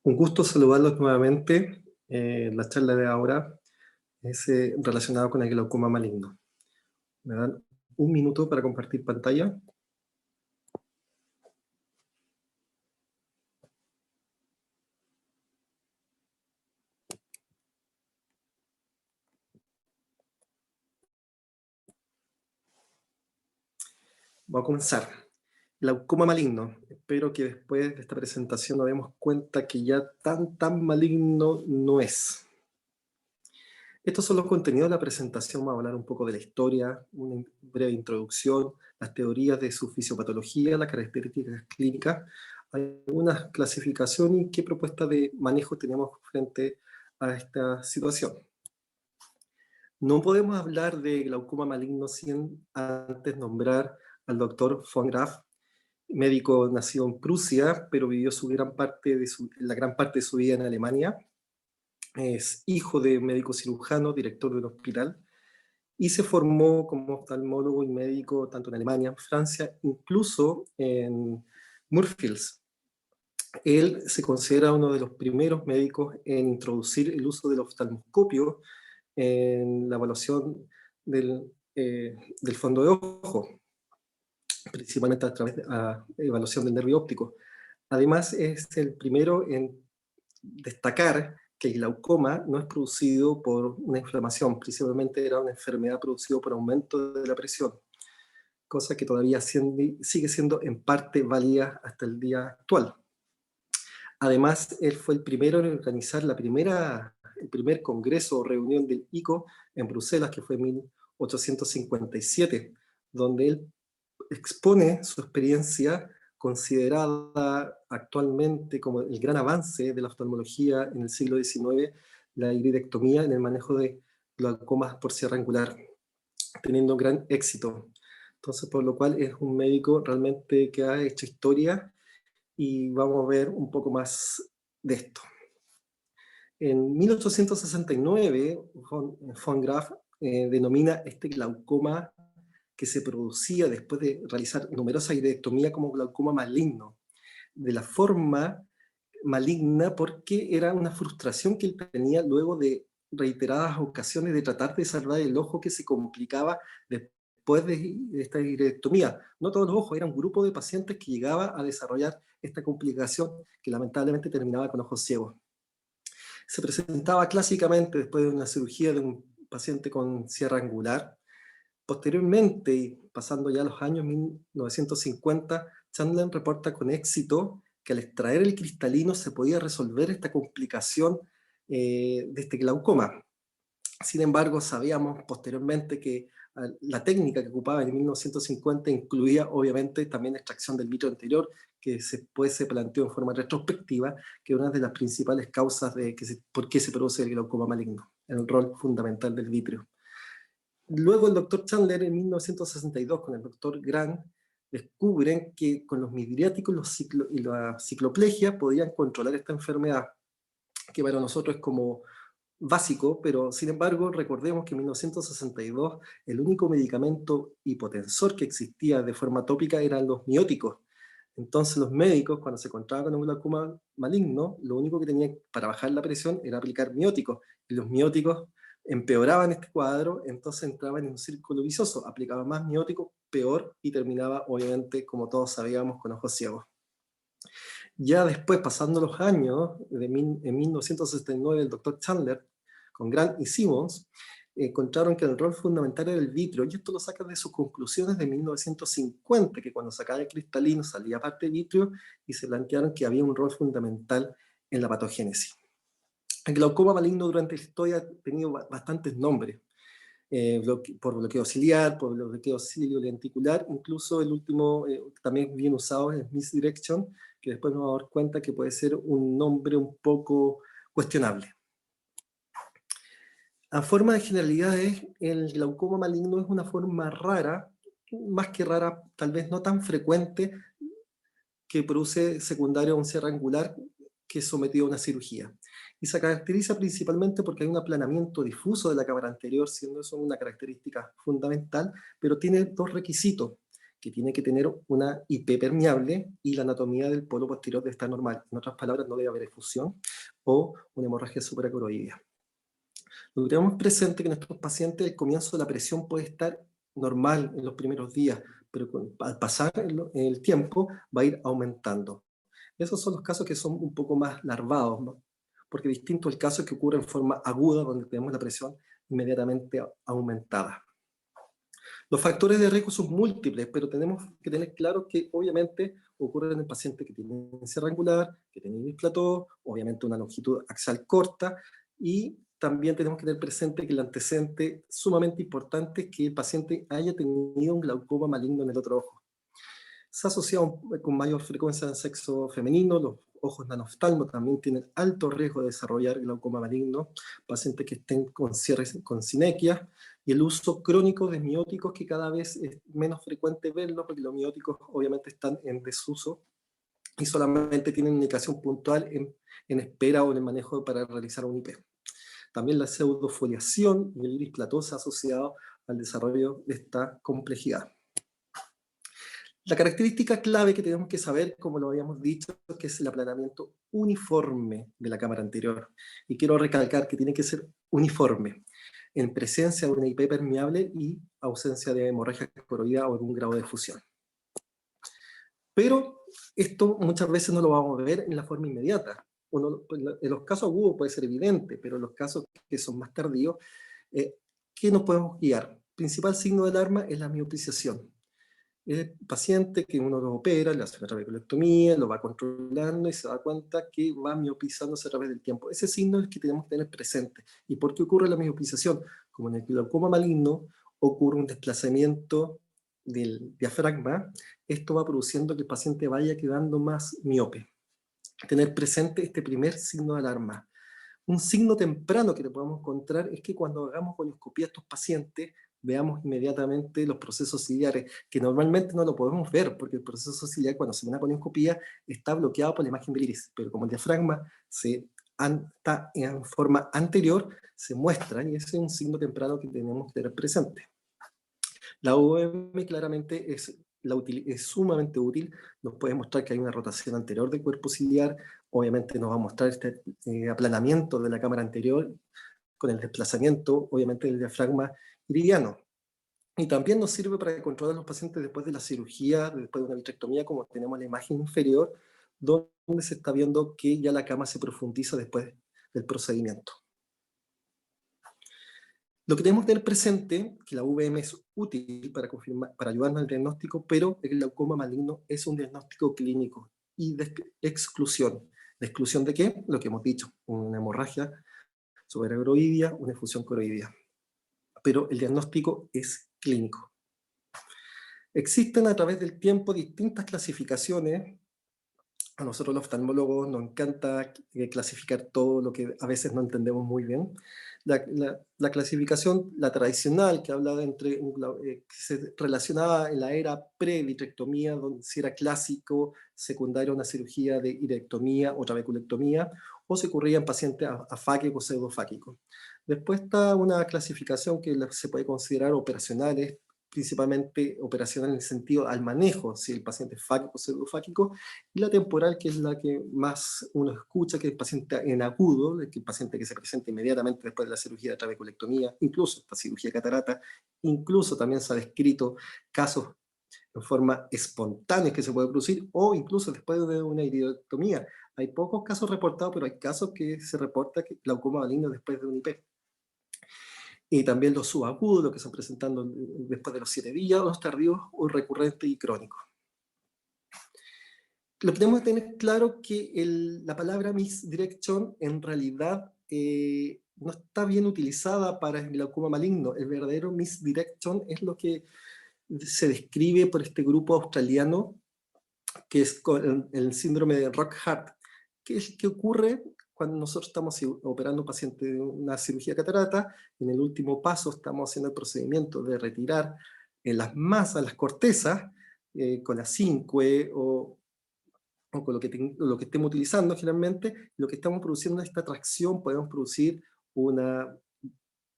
Un gusto saludarlos nuevamente. La charla de ahora es relacionada con el glaucoma maligno. ¿Me dan un minuto para compartir pantalla? Voy a comenzar. Glaucoma maligno. Espero que después de esta presentación nos demos cuenta que ya tan maligno no es. Estos son los contenidos de la presentación. Vamos a hablar un poco de la historia, una breve introducción, las teorías de su fisiopatología, las características clínicas, algunas clasificaciones y qué propuesta de manejo tenemos frente a esta situación. No podemos hablar de glaucoma maligno sin antes nombrar al doctor von Graff, médico nacido en Prusia, pero vivió la gran parte de su vida en Alemania. Es hijo de médico cirujano, director de un hospital, y se formó como oftalmólogo y médico tanto en Alemania, Francia, incluso en Murfields. Él se considera uno de los primeros médicos en introducir el uso del oftalmoscopio en la evaluación del fondo de ojo, principalmente a través de la evaluación del nervio óptico. Además, es el primero en destacar que el glaucoma no es producido por una inflamación, principalmente era una enfermedad producida por aumento de la presión, cosa que todavía sigue siendo en parte válida hasta el día actual. Además, él fue el primero en organizar el primer congreso o reunión del ICO en Bruselas, que fue en 1857, donde él expone su experiencia considerada actualmente como el gran avance de la oftalmología en el siglo XIX, la iridectomía en el manejo de glaucomas por sierra angular, teniendo gran éxito. Entonces, por lo cual es un médico realmente que ha hecho historia y vamos a ver un poco más de esto. En 1869, von Graff denomina este glaucoma que se producía después de realizar numerosas iridectomías como glaucoma maligno, de la forma maligna porque era una frustración que él tenía luego de reiteradas ocasiones de tratar de salvar el ojo que se complicaba después de esta iridectomía. No todos los ojos, era un grupo de pacientes que llegaba a desarrollar esta complicación que lamentablemente terminaba con ojos ciegos. Se presentaba clásicamente después de una cirugía de un paciente con sierra angular. Posteriormente, pasando ya los años 1950, Chandler reporta con éxito que al extraer el cristalino se podía resolver esta complicación de este glaucoma. Sin embargo, sabíamos posteriormente que la técnica que ocupaba en 1950 incluía obviamente también la extracción del vitrio anterior, que después se planteó en forma retrospectiva que una de las principales causas de por qué se produce el glaucoma maligno, el rol fundamental del vitrio. Luego el doctor Chandler en 1962 con el doctor Grant descubren que con los midriáticos y la cicloplegia podían controlar esta enfermedad, que para nosotros es como básico, pero sin embargo recordemos que en 1962 el único medicamento hipotensor que existía de forma tópica eran los mióticos. Entonces los médicos, cuando se encontraban con un glaucoma maligno, lo único que tenían para bajar la presión era aplicar mióticos, y los mióticos empeoraban este cuadro, entonces entraban en un círculo vicioso, aplicaban más mióticos, peor, y terminaba obviamente, como todos sabíamos, con ojos ciegos. Ya después, pasando los años, en 1969, el doctor Chandler, con Grant y Simmons, encontraron que el rol fundamental era el vitrio, y esto lo sacan de sus conclusiones de 1950, que cuando sacaba el cristalino salía parte de vitrio, y se plantearon que había un rol fundamental en la patogénesis. El glaucoma maligno durante la historia ha tenido bastantes nombres, por bloqueo ciliar, por bloqueo cilio-lenticular, incluso el último también bien usado es misdirection, que después nos vamos a dar cuenta que puede ser un nombre un poco cuestionable. A forma de generalidades, el glaucoma maligno es una forma rara, más que rara, tal vez no tan frecuente, que produce secundario a un sierra angular que es sometido a una cirugía. Y se caracteriza principalmente porque hay un aplanamiento difuso de la cámara anterior, siendo eso una característica fundamental, pero tiene dos requisitos, que tiene que tener una IP permeable y la anatomía del polo posterior debe estar normal. En otras palabras, no debe haber efusión o una hemorragia supracoroidea. Lo que tenemos presente es que en estos pacientes el comienzo de la presión puede estar normal en los primeros días, pero al pasar el tiempo va a ir aumentando. Esos son los casos que son un poco más larvados, ¿no? Porque distinto el caso que ocurre en forma aguda, donde tenemos la presión inmediatamente aumentada. Los factores de riesgo son múltiples, pero tenemos que tener claro que obviamente ocurre en el paciente que tiene sierra angular, que tiene ibis plató, obviamente una longitud axial corta, y también tenemos que tener presente que el antecedente sumamente importante es que el paciente haya tenido un glaucoma maligno en el otro ojo. Se ha asociado con mayor frecuencia en sexo femenino, los ojos nanoftalmos también tienen alto riesgo de desarrollar glaucoma maligno, pacientes que estén con cierres con sinequia, y el uso crónico de mióticos, que cada vez es menos frecuente verlo, porque los mióticos obviamente están en desuso y solamente tienen indicación puntual en espera o en el manejo para realizar un IP. También la pseudofoliación y el iris plató se ha asociado al desarrollo de esta complejidad. La característica clave que tenemos que saber, como lo habíamos dicho, es que es el aplanamiento uniforme de la cámara anterior. Y quiero recalcar que tiene que ser uniforme, en presencia de una IP permeable y ausencia de hemorragia coroidea o algún grado de fusión. Pero esto muchas veces no lo vamos a ver en la forma inmediata. En los casos agudos puede ser evidente, pero en los casos que son más tardíos, ¿qué nos podemos guiar? El principal signo de alarma es la miopización. El paciente que uno lo opera, le hace una trabeculectomía, lo va controlando y se da cuenta que va miopizándose a través del tiempo. Ese signo es el que tenemos que tener presente. ¿Y por qué ocurre la miopización? Como en el glaucoma maligno ocurre un desplazamiento del diafragma, esto va produciendo que el paciente vaya quedando más miope. Tener presente este primer signo de alarma. Un signo temprano que le podemos encontrar es que cuando hagamos colonoscopía a estos pacientes, veamos inmediatamente los procesos ciliares, que normalmente no lo podemos ver, porque el proceso ciliar cuando se ve una colonoscopía está bloqueado por la imagen del iris, pero como el diafragma está en forma anterior, se muestra, y ese es un signo temprano que tenemos que tener presente. La UVM claramente es sumamente útil, nos puede mostrar que hay una rotación anterior del cuerpo ciliar, obviamente nos va a mostrar este aplanamiento de la cámara anterior con el desplazamiento, obviamente, del diafragma iridiano. Y también nos sirve para controlar a los pacientes después de la cirugía, después de una vitrectomía, como tenemos la imagen inferior, donde se está viendo que ya la cama se profundiza después del procedimiento. Lo que tenemos que tener presente, que la VM es útil para confirmar, para ayudarnos al diagnóstico, pero el glaucoma maligno es un diagnóstico clínico y de exclusión. ¿De exclusión de qué? Lo que hemos dicho, una hemorragia supracoroidea, una efusión coroidea. Pero el diagnóstico es clínico. Existen a través del tiempo distintas clasificaciones. A nosotros los oftalmólogos nos encanta clasificar todo lo que a veces no entendemos muy bien. La clasificación, la tradicional, que habla entre que se relacionaba en la era pre-vitrectomía, donde si era clásico, secundario a una cirugía de irectomía o trabeculectomía, o se ocurría en pacientes afáquicos o pseudofáquicos. Después está una clasificación que se puede considerar operacionales, principalmente operacional en el sentido al manejo, si el paciente es fáquico o pseudofáquico, y la temporal, que es la que más uno escucha, que es el paciente en agudo, el paciente que se presenta inmediatamente después de la cirugía de trabeculectomía, incluso esta cirugía de catarata, incluso también se ha descrito casos en forma espontánea que se puede producir, o incluso después de una iridotomía. Hay pocos casos reportados, pero hay casos que se reporta que glaucoma maligno después de un IP. Y también los subagudos, los que están presentando después de los 7 días, los tardíos o recurrentes y crónicos. Lo que tenemos que tener claro que la palabra misdirection en realidad no está bien utilizada para el glaucoma maligno. El verdadero misdirection es lo que se describe por este grupo australiano, que es con el síndrome de Rockhart, que es que ocurre cuando nosotros estamos operando a un paciente de una cirugía de catarata. En el último paso estamos haciendo el procedimiento de retirar las masas, las cortezas, con la cinque o con lo que estemos utilizando generalmente. Lo que estamos produciendo es esta tracción, podemos producir una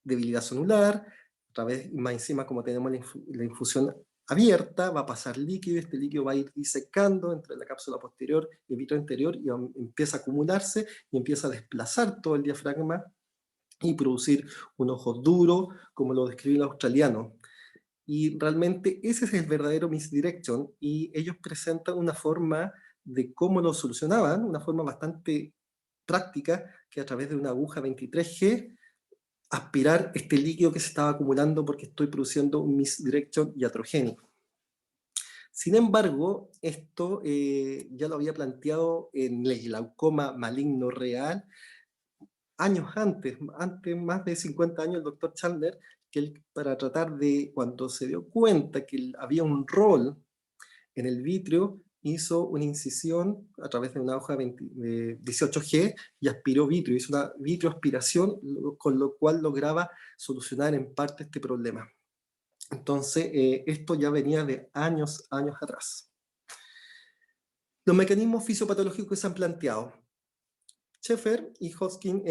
debilidad sonular, a través, más encima como tenemos la infusión abierta, va a pasar líquido, este líquido va a ir disecando entre la cápsula posterior y el vitrio anterior y empieza a acumularse y empieza a desplazar todo el diafragma y producir un ojo duro, como lo describe el australiano. Y realmente ese es el verdadero misdirection, y ellos presentan una forma de cómo lo solucionaban, una forma bastante práctica, que a través de una aguja 23G, aspirar este líquido que se estaba acumulando porque estoy produciendo un misdirection iatrogénico. Sin embargo, esto ya lo había planteado en el glaucoma maligno real años antes, más de 50 años, el doctor Chandler, que él, para tratar de, cuando se dio cuenta que había un rol en el vitrio, hizo una incisión a través de una hoja de 18G y aspiró vitrio, hizo una vitroaspiración, con lo cual lograba solucionar en parte este problema. Entonces, esto ya venía de años atrás. Los mecanismos fisiopatológicos que se han planteado. Sheffer y Hoskin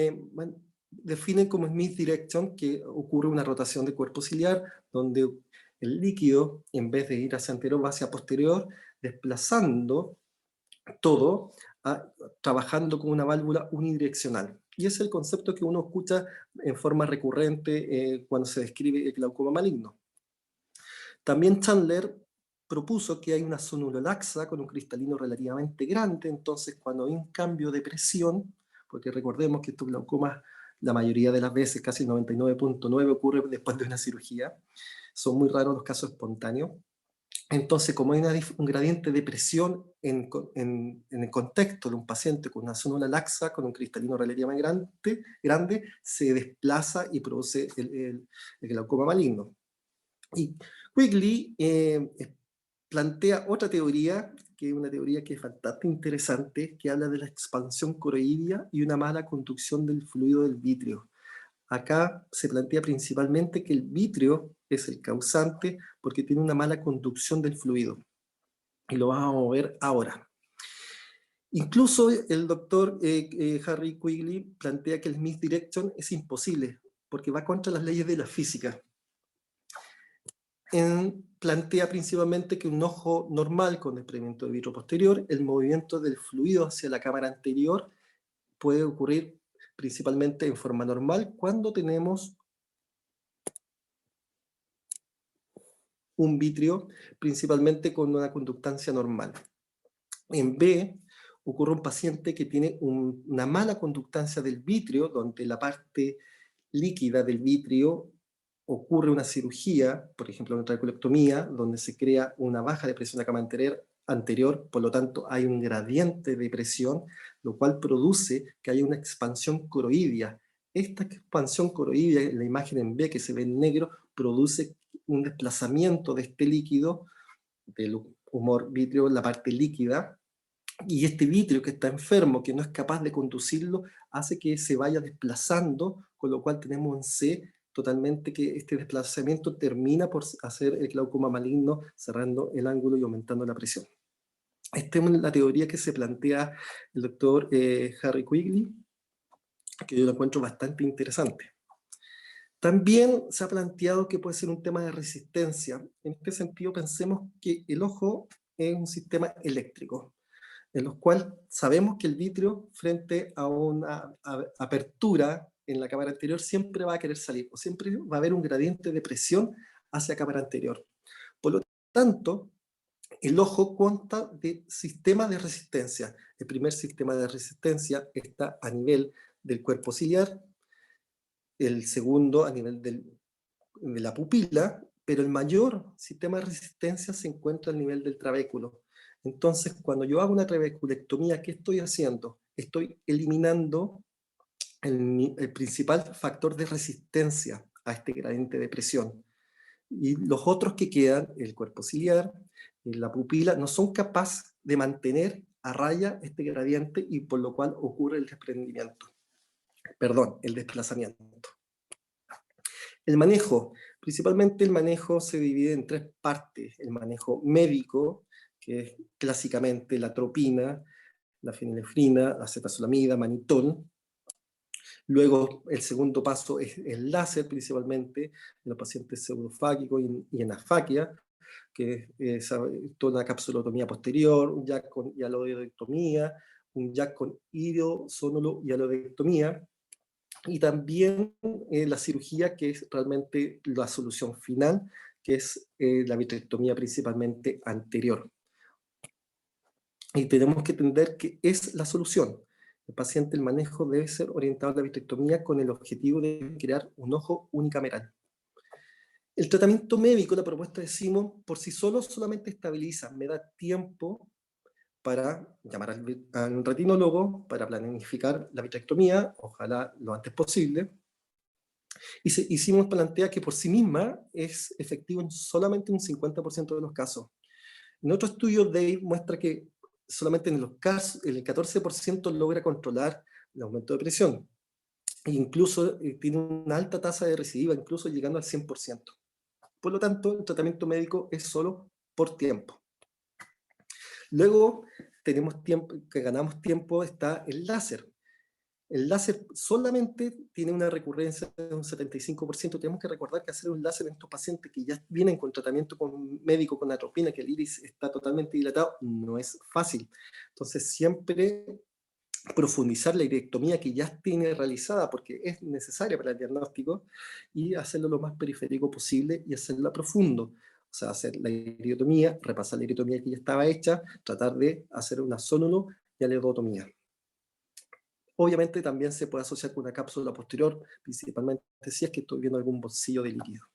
definen como misdirection que ocurre una rotación de cuerpo ciliar, donde el líquido, en vez de ir hacia anterior, va hacia posterior, desplazando todo, trabajando con una válvula unidireccional. Y ese es el concepto que uno escucha en forma recurrente cuando se describe el glaucoma maligno. También Chandler propuso que hay una sonulolaxa con un cristalino relativamente grande, entonces cuando hay un cambio de presión, porque recordemos que estos glaucomas, la mayoría de las veces, casi 99.9, ocurre después de una cirugía, son muy raros los casos espontáneos. Entonces, como hay un gradiente de presión en el contexto de un paciente con una sonula laxa, con un cristalino relativamente grande, se desplaza y produce el glaucoma maligno. Y Quigley plantea otra teoría, que es una teoría que es bastante interesante, que habla de la expansión coroidea y una mala conducción del fluido del vitrio. Acá se plantea principalmente que el vitrio es el causante porque tiene una mala conducción del fluido. Y lo vamos a ver ahora. Incluso el doctor Harry Quigley plantea que el misdirection es imposible, porque va contra las leyes de la física. Plantea principalmente que un ojo normal con desprendimiento de vitro posterior, el movimiento del fluido hacia la cámara anterior puede ocurrir principalmente en forma normal cuando tenemos un vitrio principalmente con una conductancia normal. En B, ocurre un paciente que tiene una mala conductancia del vitrio, donde la parte líquida del vitrio ocurre una cirugía, por ejemplo una trabeculectomía, donde se crea una baja de presión de la cámara anterior, por lo tanto hay un gradiente de presión, lo cual produce que haya una expansión coroidea. Esta expansión coroidea, en la imagen en B que se ve en negro, produce un desplazamiento de este líquido, del humor vítreo en la parte líquida, y este vitrio que está enfermo, que no es capaz de conducirlo, hace que se vaya desplazando, con lo cual tenemos en C totalmente que este desplazamiento termina por hacer el glaucoma maligno, cerrando el ángulo y aumentando la presión. Esta es la teoría que se plantea el doctor Harry Quigley, que yo lo encuentro bastante interesante. También se ha planteado que puede ser un tema de resistencia. En este sentido, pensemos que el ojo es un sistema eléctrico, en los cuales sabemos que el vitrio, frente a una apertura en la cámara anterior, siempre va a querer salir, o siempre va a haber un gradiente de presión hacia la cámara anterior. Por lo tanto, el ojo consta de sistemas de resistencia. El primer sistema de resistencia está a nivel del cuerpo ciliar, el segundo a nivel de la pupila, pero el mayor sistema de resistencia se encuentra al nivel del trabéculo. Entonces, cuando yo hago una trabeculectomía, ¿qué estoy haciendo? Estoy eliminando el principal factor de resistencia a este gradiente de presión. Y los otros que quedan, el cuerpo ciliar, la pupila, no son capaces de mantener a raya este gradiente, y por lo cual ocurre el desprendimiento. Perdón, el desplazamiento. El manejo, principalmente el manejo se divide en tres partes. El manejo médico, que es clásicamente la atropina, la fenilefrina, acetazolamida, manitol. Luego el segundo paso es el láser, principalmente en los pacientes pseudofágicos y en afaquia, que es toda una capsulotomía posterior, un jack con hialoidectomía, un jack con iliosónulo y hialoidectomía, y también la cirugía, que es realmente la solución final, que es la vitrectomía principalmente anterior. Y tenemos que entender que es la solución. El paciente, el manejo debe ser orientado a la vitrectomía con el objetivo de crear un ojo unicameral. El tratamiento médico, la propuesta de Simon, por sí solo solamente estabiliza, me da tiempo para llamar al retinólogo, para planificar la vitrectomía, ojalá lo antes posible. Y Simon plantea que por sí misma es efectivo en solamente un 50% de los casos. En otro estudio, Dave muestra que solamente en los casos, el 14% logra controlar el aumento de presión. E incluso tiene una alta tasa de recidiva, incluso llegando al 100%. Por lo tanto, el tratamiento médico es solo por tiempo. Luego, tenemos tiempo, que ganamos tiempo, está el láser. El láser solamente tiene una recurrencia de un 75%. Tenemos que recordar que hacer un láser en estos pacientes que ya vienen con tratamiento médico con atropina, que el iris está totalmente dilatado, no es fácil. Entonces, siempre profundizar la iridectomía que ya tiene realizada, porque es necesaria para el diagnóstico, y hacerlo lo más periférico posible y hacerla profundo. O sea, hacer la iridotomía, repasar la iridotomía que ya estaba hecha, tratar de hacer una sónulo y aledotomía. Obviamente también se puede asociar con una cápsula posterior, principalmente si es que estoy viendo algún bolsillo de líquido.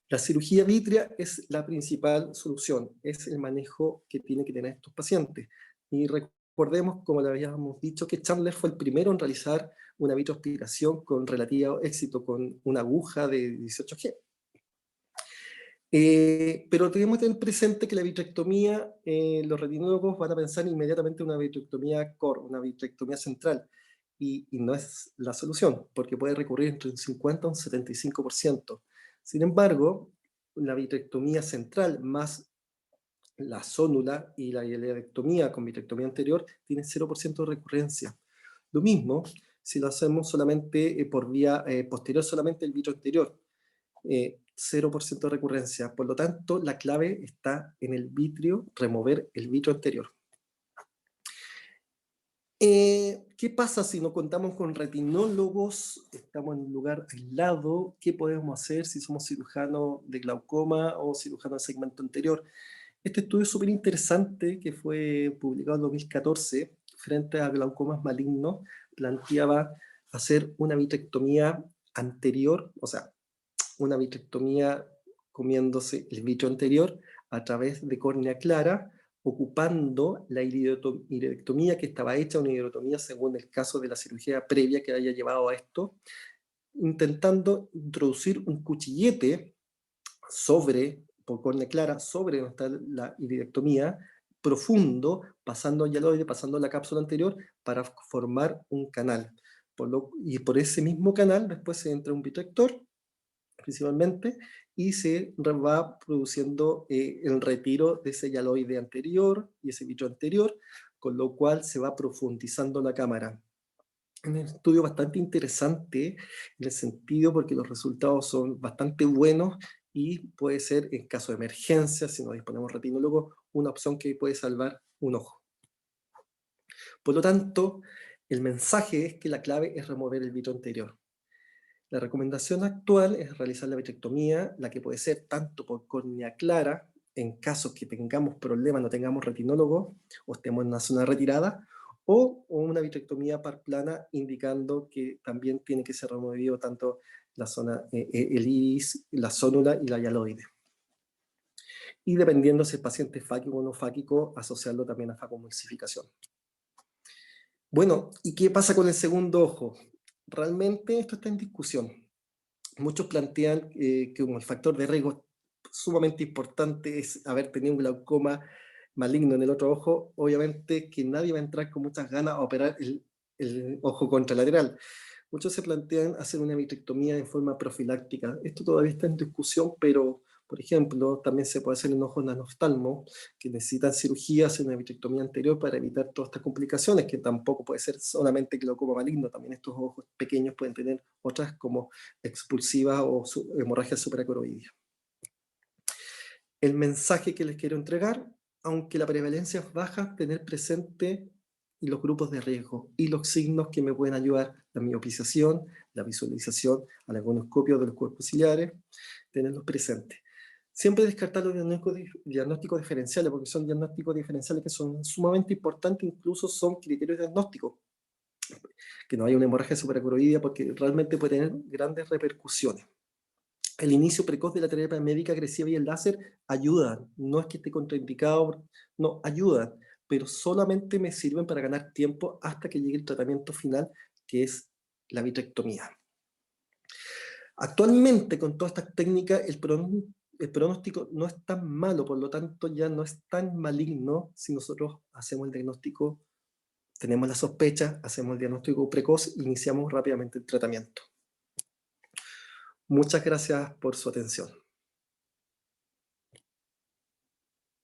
La cirugía vítrea es la principal solución, es el manejo que tienen que tener estos pacientes. Y recordemos, como le habíamos dicho, que Chandler fue el primero en realizar una vitroaspiración con relativo éxito con una aguja de 18G. Pero tenemos que tener presente que la vitrectomía, los retinólogos van a pensar inmediatamente en una vitrectomía core, una vitrectomía central, y no es la solución, porque puede recurrir entre un 50 y un 75%. Sin embargo, la vitrectomía central más la sónula y la hialectomía con vitrectomía anterior tiene 0% de recurrencia. Lo mismo si lo hacemos solamente por vía posterior, solamente el vitro anterior. 0% de recurrencia. Por lo tanto, la clave está en el vitrio, remover el vitro anterior. ¿Qué pasa si no contamos con retinólogos? Estamos en un lugar aislado. ¿Qué podemos hacer si somos cirujanos de glaucoma o cirujanos de segmento anterior? Este estudio es súper interesante, que fue publicado en 2014, frente a glaucomas malignos, planteaba hacer una vitrectomía anterior, o sea, una vitrectomía comiéndose el vitro anterior a través de córnea clara, ocupando la iridotomía que estaba hecha, una iridotomía según el caso de la cirugía previa que haya llevado a esto, intentando introducir un cuchillete por córnea clara, sobre donde está la iridectomía, profundo, pasando hialoide, pasando la cápsula anterior, para formar un canal. Y por ese mismo canal después se entra un vitrector, principalmente, y se va produciendo el retiro de ese hialoide anterior y ese vitro anterior, con lo cual se va profundizando la cámara. Un estudio bastante interesante en el sentido porque los resultados son bastante buenos y puede ser, en caso de emergencia, si no disponemos de retinólogo, una opción que puede salvar un ojo. Por lo tanto, el mensaje es que la clave es remover el vitro anterior. La recomendación actual es realizar la vitrectomía, la que puede ser tanto por córnea clara, en casos que tengamos problemas, no tengamos retinólogo o estemos en una zona retirada, o una vitrectomía parplana, indicando que también tiene que ser removido tanto la zona, el iris, la zónula y la hialoide. Y dependiendo si el paciente es fáquico o no fáquico, asociarlo también a facomulsificación. Bueno, ¿y qué pasa con el segundo ojo? Realmente esto está en discusión. Muchos plantean que como el factor de riesgo sumamente importante es haber tenido un glaucoma maligno en el otro ojo, obviamente que nadie va a entrar con muchas ganas a operar el ojo contralateral. Muchos se plantean hacer una vitrectomía en forma profiláctica. Esto todavía está en discusión, pero, por ejemplo, también se puede hacer en ojos nanoftalmo, que necesitan cirugía, hacer una vitrectomía anterior para evitar todas estas complicaciones, que tampoco puede ser solamente glaucoma maligno, también estos ojos pequeños pueden tener otras como expulsivas o hemorragia supracoroidea. El mensaje que les quiero entregar, aunque la prevalencia es baja, tener presente los grupos de riesgo y los signos que me pueden ayudar, la miopización, la visualización, al agonoscopio de los cuerpos ciliares, tenerlos presentes. Siempre descartar los diagnósticos diferenciales, porque son diagnósticos diferenciales que son sumamente importantes, incluso son criterios diagnósticos. Que no haya una hemorragia supracoroidea, porque realmente puede tener grandes repercusiones. El inicio precoz de la terapia médica agresiva y el láser ayudan, no es que esté contraindicado, no, ayudan, pero solamente me sirven para ganar tiempo hasta que llegue el tratamiento final, que es la vitrectomía. Actualmente, con todas estas técnicas, el pronóstico no es tan malo, por lo tanto ya no es tan maligno si nosotros hacemos el diagnóstico, tenemos la sospecha, hacemos el diagnóstico precoz e iniciamos rápidamente el tratamiento. Muchas gracias por su atención.